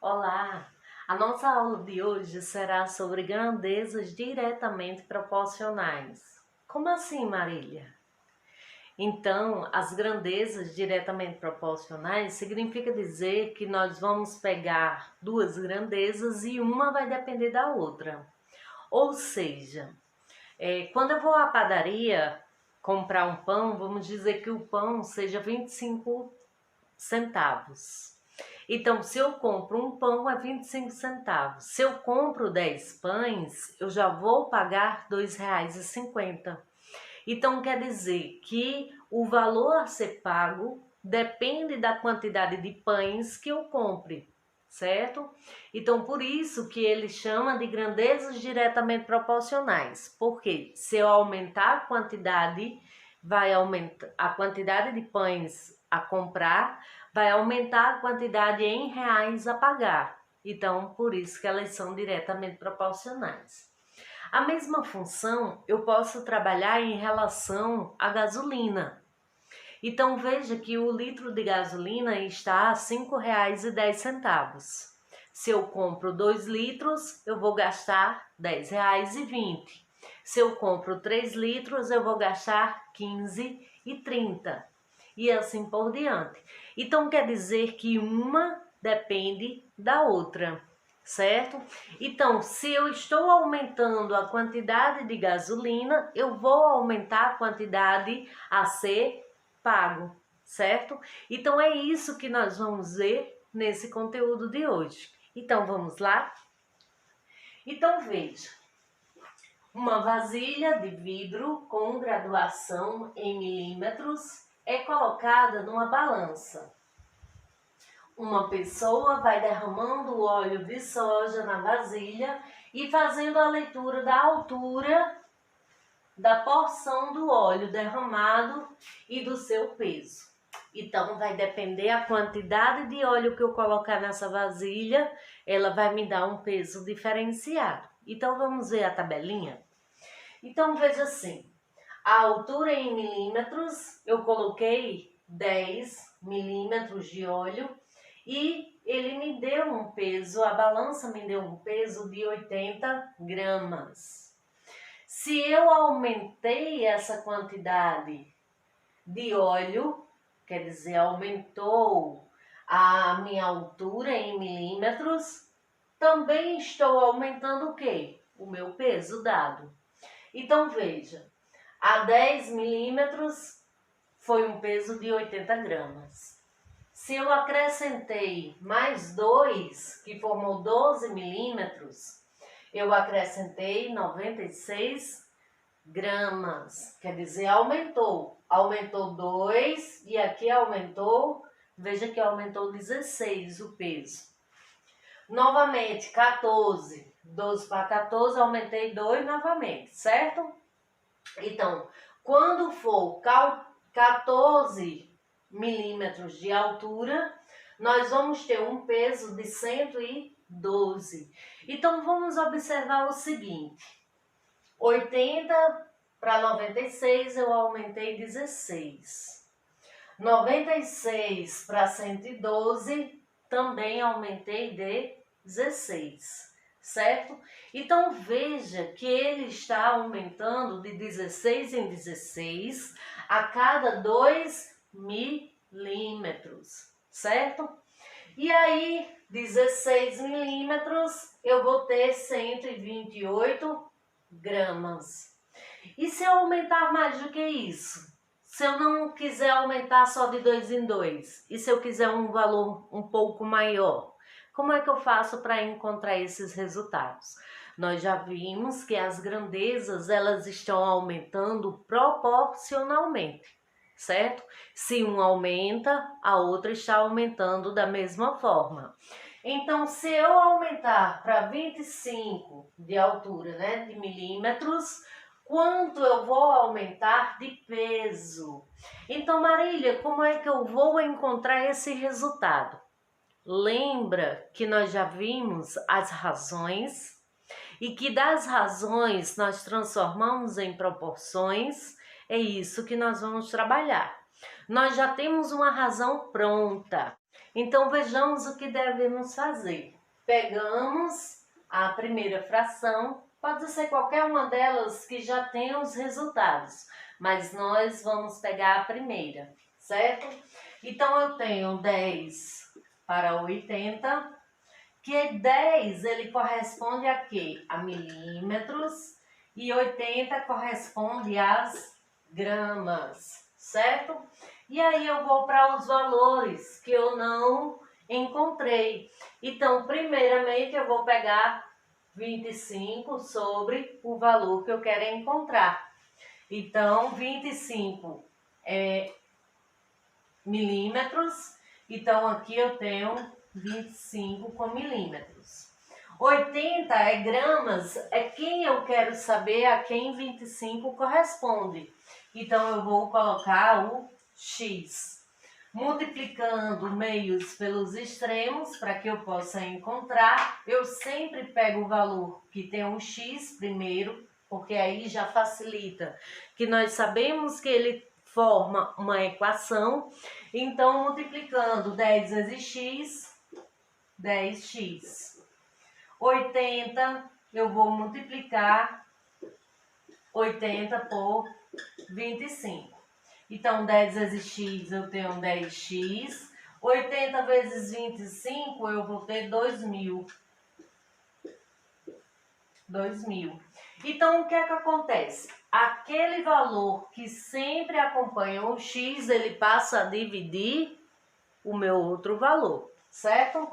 Olá! A nossa aula de hoje será sobre grandezas diretamente proporcionais. Como assim, Marília? Então, as grandezas diretamente proporcionais significa dizer que nós vamos pegar duas grandezas e uma vai depender da outra. Ou seja, quando eu vou à padaria comprar um pão, vamos dizer que o pão seja 25 centavos. Então, se eu compro um pão é 25 centavos. Se eu compro 10 pães, eu já vou pagar R$ 2,50. Então, quer dizer que o valor a ser pago depende da quantidade de pães que eu compre, certo? Então, por isso que ele chama de grandezas diretamente proporcionais. Porque se eu aumentar a quantidade, vai aumentar a quantidade de pães a comprar, vai aumentar a quantidade em reais a pagar. Então, por isso que elas são diretamente proporcionais. A mesma função eu posso trabalhar em relação à gasolina. Então veja que o litro de gasolina está a R$ 5,10. Se eu compro 2 litros, eu vou gastar R$ 10,20. Se eu compro 3 litros, eu vou gastar R$ 15,30. E assim por diante. Então quer dizer que uma depende da outra, certo? Então, se eu estou aumentando a quantidade de gasolina, eu vou aumentar a quantidade a ser pago, certo? Então é isso que nós vamos ver nesse conteúdo de hoje. Então vamos lá? Então veja, uma vasilha de vidro com graduação em milímetros é colocada numa balança. Uma pessoa vai derramando o óleo de soja na vasilha e fazendo a leitura da altura da porção do óleo derramado e do seu peso. Então, vai depender a quantidade de óleo que eu colocar nessa vasilha, ela vai me dar um peso diferenciado. Então, vamos ver a tabelinha? Então, veja assim, a altura em milímetros, eu coloquei 10 milímetros de óleo e ele me deu um peso, a balança me deu um peso de 80 gramas. Se eu aumentei essa quantidade de óleo, quer dizer, aumentou a minha altura em milímetros, também estou aumentando o quê? O meu peso dado. Então veja, a 10 milímetros foi um peso de 80 gramas. Se eu acrescentei mais 2, que formou 12 milímetros, eu acrescentei 96 gramas. Quer dizer, aumentou. Aumentou 2 e aqui aumentou, veja que aumentou 16 o peso. Novamente, 14. 12 para 14, aumentei 2 novamente, certo? Então, quando for 14 milímetros de altura, nós vamos ter um peso de 112. Então, vamos observar o seguinte. 80 para 96 eu aumentei 16. 96 para 112 também aumentei 16, certo? Então veja que ele está aumentando de 16 em 16 a cada 2 milímetros, certo? E aí, 16 milímetros, eu vou ter 128 gramas. E se eu aumentar mais do que isso? Se eu não quiser aumentar só de 2 em 2, e se eu quiser um valor um pouco maior? Como é que eu faço para encontrar esses resultados? Nós já vimos que as grandezas elas estão aumentando proporcionalmente, certo? Se um aumenta, a outra está aumentando da mesma forma. Então, se eu aumentar para 25 de altura, né, de milímetros, quanto eu vou aumentar de peso? Então, Marília, como é que eu vou encontrar esse resultado? Lembra que nós já vimos as razões e que das razões nós transformamos em proporções? É isso que nós vamos trabalhar. nós já temos uma razão pronta. Então, vejamos o que devemos fazer. Pegamos a primeira fração, pode ser qualquer uma delas que já tenha os resultados, mas nós vamos pegar a primeira, certo? Então, eu tenho 10 para 80, que 10 ele corresponde a quê? A milímetros, e 80 corresponde às gramas, certo? E aí eu vou para os valores que eu não encontrei. Então, primeiramente eu vou pegar 25 sobre o valor que eu quero encontrar. Então, 25 é milímetros, então aqui eu tenho 25 com milímetros. 80 é gramas, é quem eu quero saber a quem 25 corresponde. Então eu vou colocar o X, multiplicando meios pelos extremos para que eu possa encontrar. Eu sempre pego o valor que tem um X primeiro, porque aí já facilita, que nós sabemos que ele forma uma equação. Então, multiplicando 10 vezes x, 10x. 80, eu vou multiplicar 80 por 25. Então, 10 vezes x, eu tenho 10x. 80 vezes 25, eu vou ter 2.000. 2.000. Então, o que é que acontece? Aquele valor que sempre acompanha o x, ele passa a dividir o meu outro valor, certo?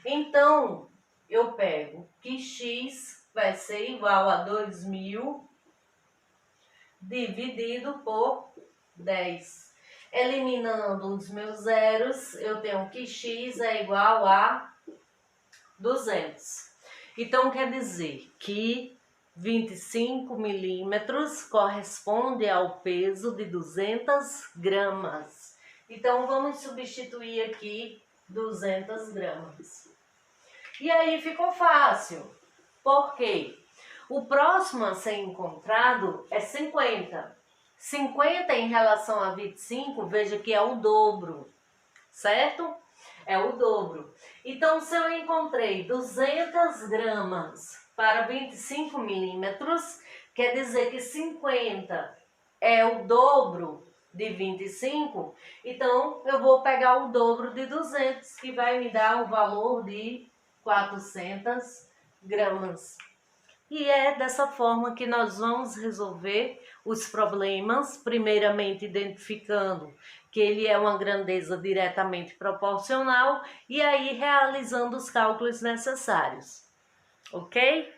Então, eu pego que x vai ser igual a 2.000 dividido por 10. Eliminando os meus zeros, eu tenho que x é igual a 200. Então, quer dizer que 25 milímetros corresponde ao peso de 200 gramas. Então, vamos substituir aqui 200 gramas. E aí ficou fácil. Por quê? O próximo a ser encontrado é 50. 50 em relação a 25, veja que é o dobro, certo? É o dobro. Então, se eu encontrei 200 gramas para 25 milímetros, quer dizer que 50 é o dobro de 25, então eu vou pegar o dobro de 200, que vai me dar o valor de 400 gramas. E é dessa forma que nós vamos resolver os problemas, primeiramente identificando que ele é uma grandeza diretamente proporcional e aí realizando os cálculos necessários, ok?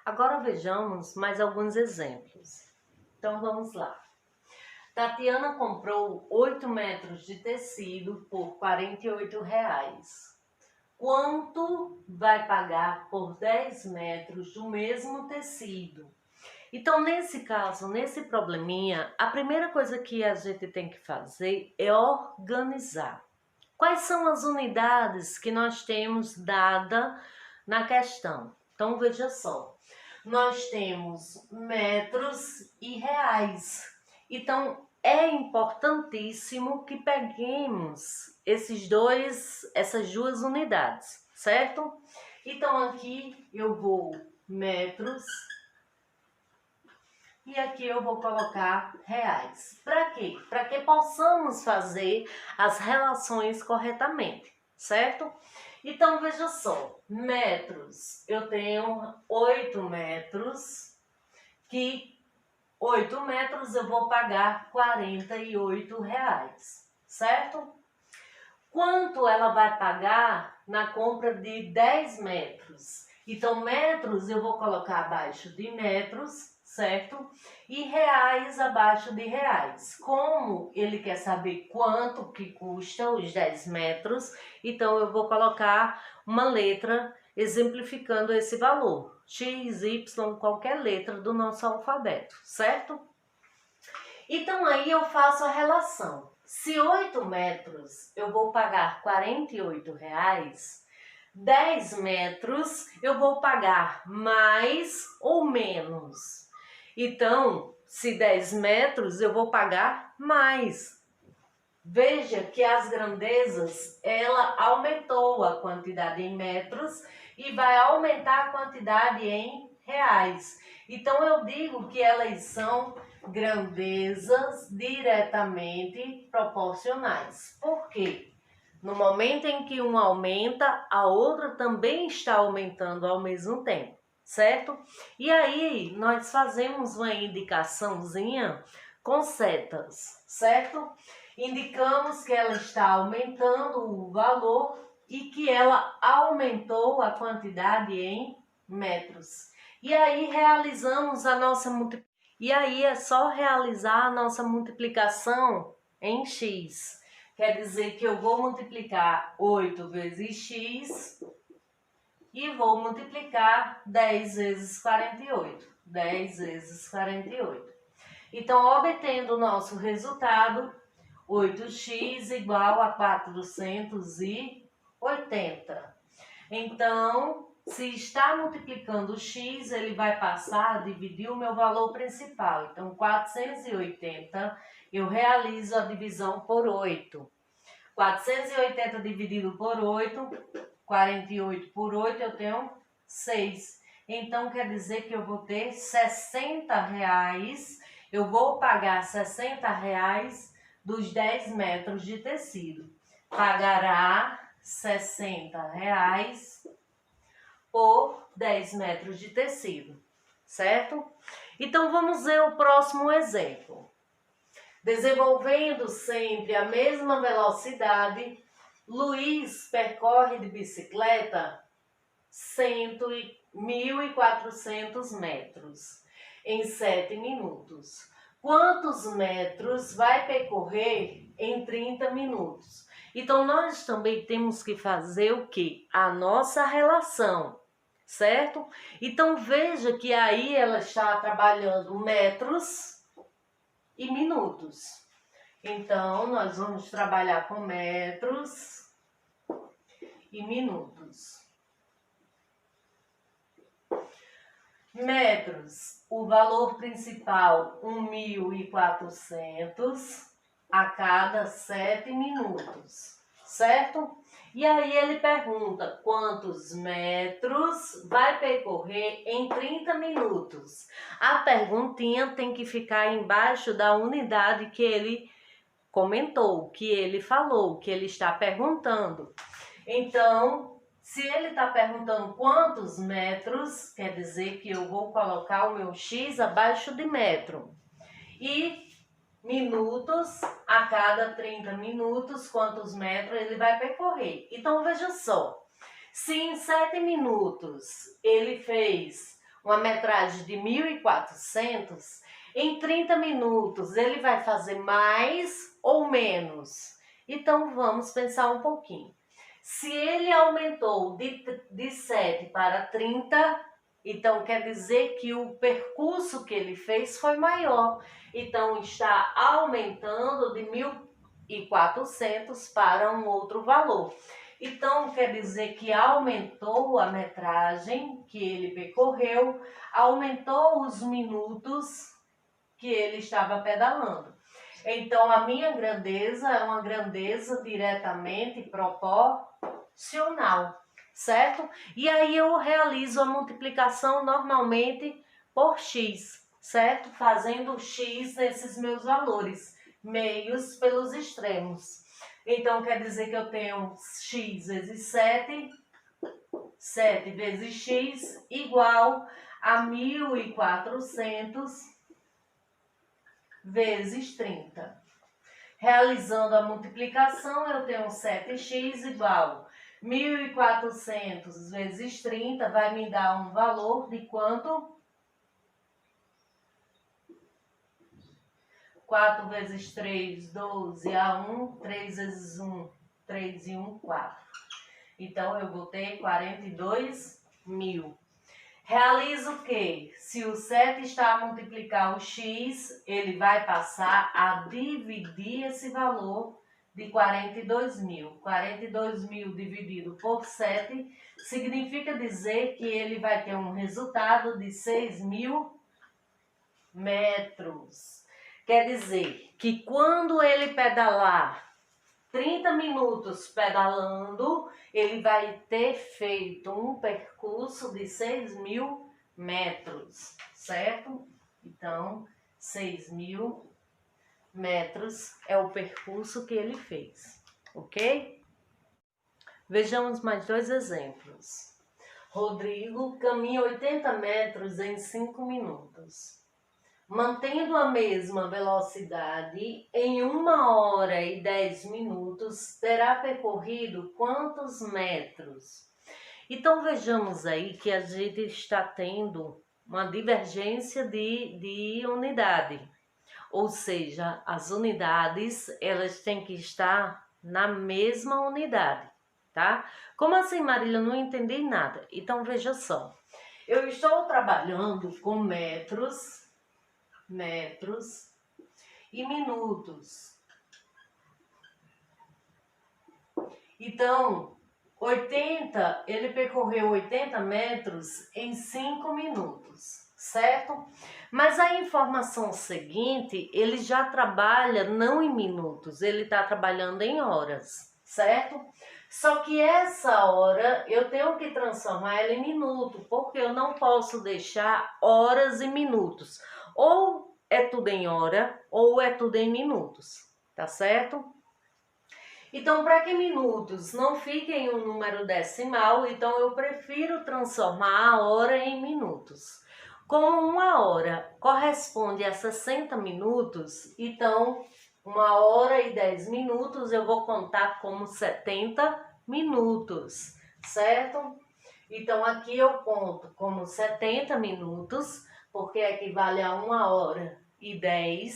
Agora vejamos mais alguns exemplos. Então vamos lá. Tatiana comprou 8 metros de tecido por R$ 48. Quanto vai pagar por 10 metros do mesmo tecido? Então, nesse caso, nesse probleminha, a primeira coisa que a gente tem que fazer é organizar. Quais são as unidades que nós temos dada na questão? Então, veja só, nós temos metros e reais. Então, é importantíssimo que peguemos essas duas unidades, certo? Então, aqui eu vou metros e aqui eu vou colocar reais. Para quê? Para que possamos fazer as relações corretamente, certo? Então, veja só, metros, eu tenho 8 metros, que 8 metros eu vou pagar R$ 48, certo? Quanto ela vai pagar na compra de 10 metros? Então, metros eu vou colocar abaixo de metros, certo? E reais abaixo de reais. Como ele quer saber quanto que custa os 10 metros, então eu vou colocar uma letra exemplificando esse valor. X, Y, qualquer letra do nosso alfabeto, certo? Então aí eu faço a relação. Se 8 metros eu vou pagar R$ 48, 10 metros eu vou pagar mais ou menos. Então, se 10 metros eu vou pagar mais. veja que as grandezas, ela aumentou a quantidade em metros e vai aumentar a quantidade em reais. Então, eu digo que elas são grandezas diretamente proporcionais. Por quê? No momento em que uma aumenta, a outra também está aumentando ao mesmo tempo, certo? E aí, nós fazemos uma indicaçãozinha com setas, certo? Indicamos que ela está aumentando o valor e que ela aumentou a quantidade em metros. E aí realizamos a nossa multiplicação. E aí é só realizar a nossa multiplicação em x. Quer dizer que eu vou multiplicar 8 vezes x e vou multiplicar 10 vezes 48. 10 vezes 48. Então, obtendo o nosso resultado, 8x igual a 480. Então, se está multiplicando o x, ele vai passar a dividir o meu valor principal. Então, 480, eu realizo a divisão por 8. 480 dividido por 8, 48 por 8, eu tenho 6. Então, quer dizer que eu vou ter R$60. Eu vou pagar R$60 dos 10 metros de tecido. Pagará R$60 por 10 metros de tecido, certo? Então, vamos ver o próximo exemplo. Desenvolvendo sempre a mesma velocidade, Luiz percorre de bicicleta 1.400 metros em 7 minutos. Quantos metros vai percorrer em 30 minutos? Então, nós também temos que fazer o quê? A nossa relação, certo? Então, veja que aí ela está trabalhando metros e minutos. Então, nós vamos trabalhar com metros e minutos. Metros, o valor principal 1.400 a cada 7 minutos, certo? E aí ele pergunta quantos metros vai percorrer em 30 minutos. A perguntinha tem que ficar embaixo da unidade que ele comentou, que ele falou, que ele está perguntando. Então, se ele está perguntando quantos metros, quer dizer que eu vou colocar o meu x abaixo de metro. E minutos, a cada 30 minutos, quantos metros ele vai percorrer. Então, veja só, se em 7 minutos ele fez uma metragem de 1.400, em 30 minutos ele vai fazer mais ou menos? Então, vamos pensar um pouquinho. Se ele aumentou de 7 para 30, então quer dizer que o percurso que ele fez foi maior. Então, está aumentando de 1.400 para um outro valor. Então, quer dizer que aumentou a metragem que ele percorreu, aumentou os minutos que ele estava pedalando. Então, a minha grandeza é uma grandeza diretamente proporcional, certo? E aí eu realizo a multiplicação normalmente por x, certo? Fazendo x nesses meus valores, meios pelos extremos. Então, quer dizer que eu tenho x vezes 7, 7 vezes x igual a 1.400 vezes 30. Realizando a multiplicação, eu tenho 7x igual 1.400 vezes 30, vai me dar um valor de quanto? 4 vezes 3, 12, a 1, 3 vezes 1, 3 e 1, 4. Então, eu vou ter 42.000. Realiza o quê? Se o 7 está a multiplicar o x, ele vai passar a dividir esse valor de 42.000. 42.000 dividido por 7 significa dizer que ele vai ter um resultado de 6.000 metros. Quer dizer que quando ele pedalar 30 minutos pedalando, ele vai ter feito um percurso de 6.000 metros, certo? Então, 6.000 metros é o percurso que ele fez, ok? Vejamos mais dois exemplos. Rodrigo caminha 80 metros em 5 minutos. Mantendo a mesma velocidade, em 1 hora e 10 minutos, terá percorrido quantos metros? Então, vejamos aí que a gente está tendo uma divergência de unidade. Ou seja, as unidades, elas têm que estar na mesma unidade, tá? Como assim, Marília? Não entendi nada. Então, veja só. Eu estou trabalhando com metros e minutos. Então, ele percorreu 80 metros em 5 minutos, certo? Mas a informação seguinte, ele já trabalha não em minutos, ele está trabalhando em horas, certo? Só que essa hora eu tenho que transformar ela em minuto, porque eu não posso deixar horas e minutos. Ou é tudo em hora, ou é tudo em minutos, tá certo? Então, para que minutos não fiquem um número decimal, então eu prefiro transformar a hora em minutos. Como 1 hora corresponde a 60 minutos, então 1 hora e 10 minutos eu vou contar como 70 minutos, certo? Então, aqui eu conto como 70 minutos, porque equivale a 1 hora e 10,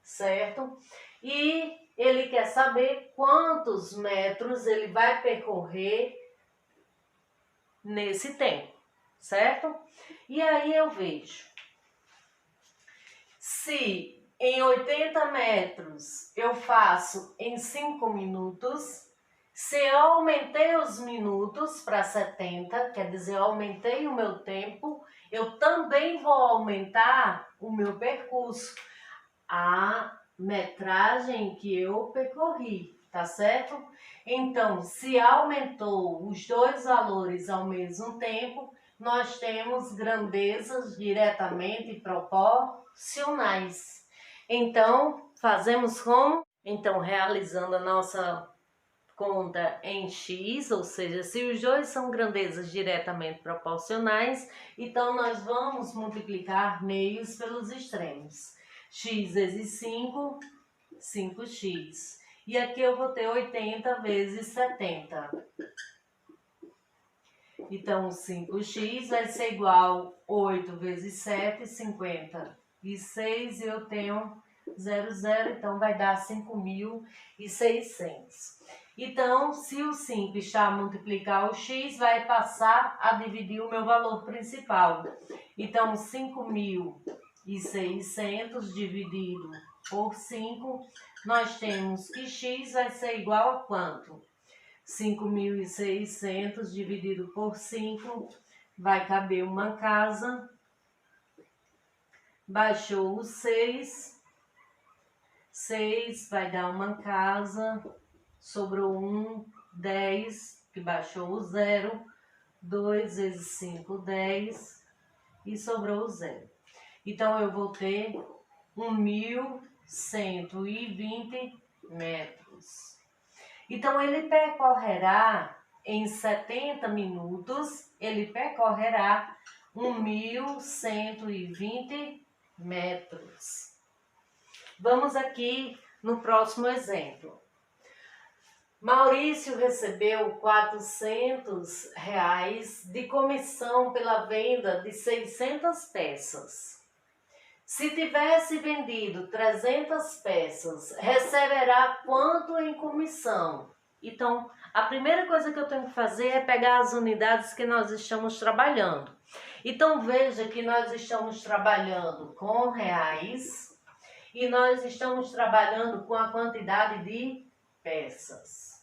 certo? E ele quer saber quantos metros ele vai percorrer nesse tempo, certo? E aí eu vejo, se em 80 metros eu faço em 5 minutos, se eu aumentei os minutos para 70, quer dizer, eu aumentei o meu tempo, eu também vou aumentar o meu percurso, a metragem que eu percorri, tá certo? Então, se aumentou os dois valores ao mesmo tempo, nós temos grandezas diretamente proporcionais. Então, fazemos como? Então, realizando a nossa conta em x, ou seja, se os dois são grandezas diretamente proporcionais, então nós vamos multiplicar meios pelos extremos. X vezes 5, 5x. E aqui eu vou ter 80 vezes 70. Então, 5x vai ser igual a 8 vezes 7, 56, e eu tenho 0, então vai dar 5.600. Então, se o 5 está a multiplicar o x, vai passar a dividir o meu valor principal. Então, 5.600 dividido por 5, nós temos que x vai ser igual a quanto? 5.600 dividido por 5, vai caber uma casa, baixou o 6 vai dar uma casa, sobrou 1, 10, que baixou o 0, 2 vezes 5, 10, e sobrou o 0. Então, eu vou ter 1.120 metros. Então, ele percorrerá em 70 minutos, ele percorrerá 1.120 metros. Vamos aqui no próximo exemplo. Maurício recebeu R$400 de comissão pela venda de 600 peças. Se tivesse vendido 300 peças, receberá quanto em comissão? Então, a primeira coisa que eu tenho que fazer é pegar as unidades que nós estamos trabalhando. Então, veja que nós estamos trabalhando com reais e nós estamos trabalhando com a quantidade de peças.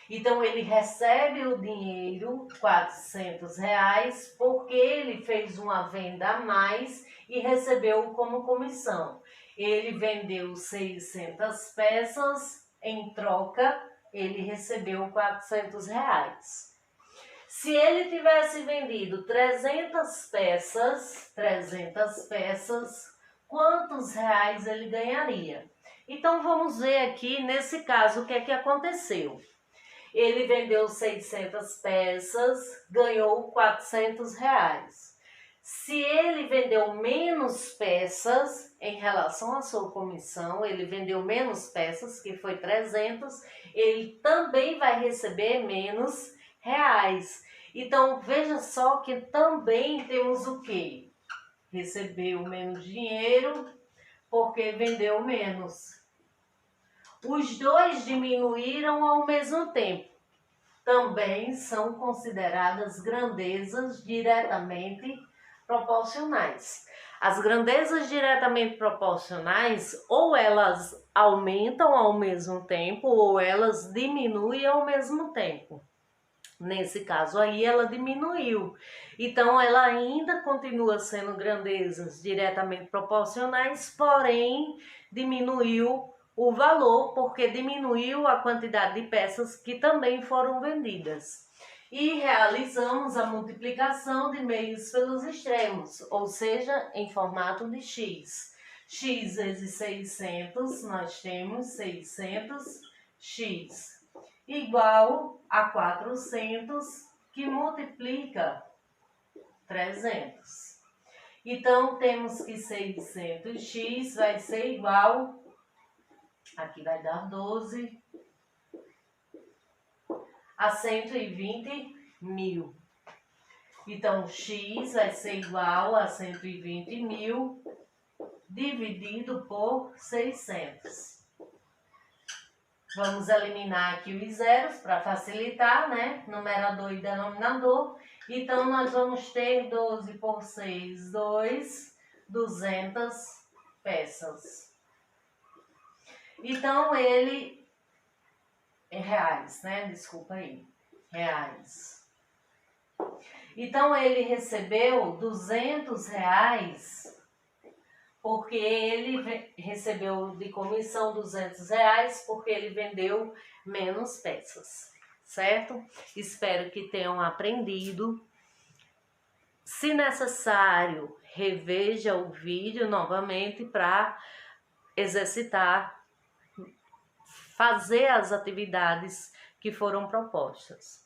Então, ele recebe o dinheiro, R$400, porque ele fez uma venda a mais e recebeu como comissão. Ele vendeu 600 peças em troca, ele recebeu R$400. Se ele tivesse vendido 300 peças, quantos reais ele ganharia? Então, vamos ver aqui, nesse caso, o que é que aconteceu. Ele vendeu 600 peças, ganhou R$400. Se ele vendeu menos peças em relação à sua comissão, ele vendeu menos peças, que foi 300, ele também vai receber menos reais. Então, veja só que também temos o quê? Recebeu menos dinheiro porque vendeu menos. Os dois diminuíram ao mesmo tempo. Também são consideradas grandezas diretamente proporcionais. As grandezas diretamente proporcionais, ou elas aumentam ao mesmo tempo, ou elas diminuem ao mesmo tempo. Nesse caso aí, ela diminuiu. Então, ela ainda continua sendo grandezas diretamente proporcionais, porém, diminuiu o valor, porque diminuiu a quantidade de peças que também foram vendidas. E realizamos a multiplicação de meios pelos extremos, ou seja, em formato de x. X vezes 600, nós temos 600x, igual a 400, que multiplica 300. Então, temos que 600x vai ser igual, aqui vai dar 12, a 120 mil. Então, x vai ser igual a 120 mil dividido por 600. Vamos eliminar aqui os zeros para facilitar, né? Numerador e denominador. Então, nós vamos ter 12 por 6, 200 peças. Então, ele... reais, né? Desculpa aí. Reais. Então, ele recebeu R$200... porque ele recebeu de comissão R$200, porque ele vendeu menos peças, certo? Espero que tenham aprendido. Se necessário, reveja o vídeo novamente para exercitar, fazer as atividades que foram propostas.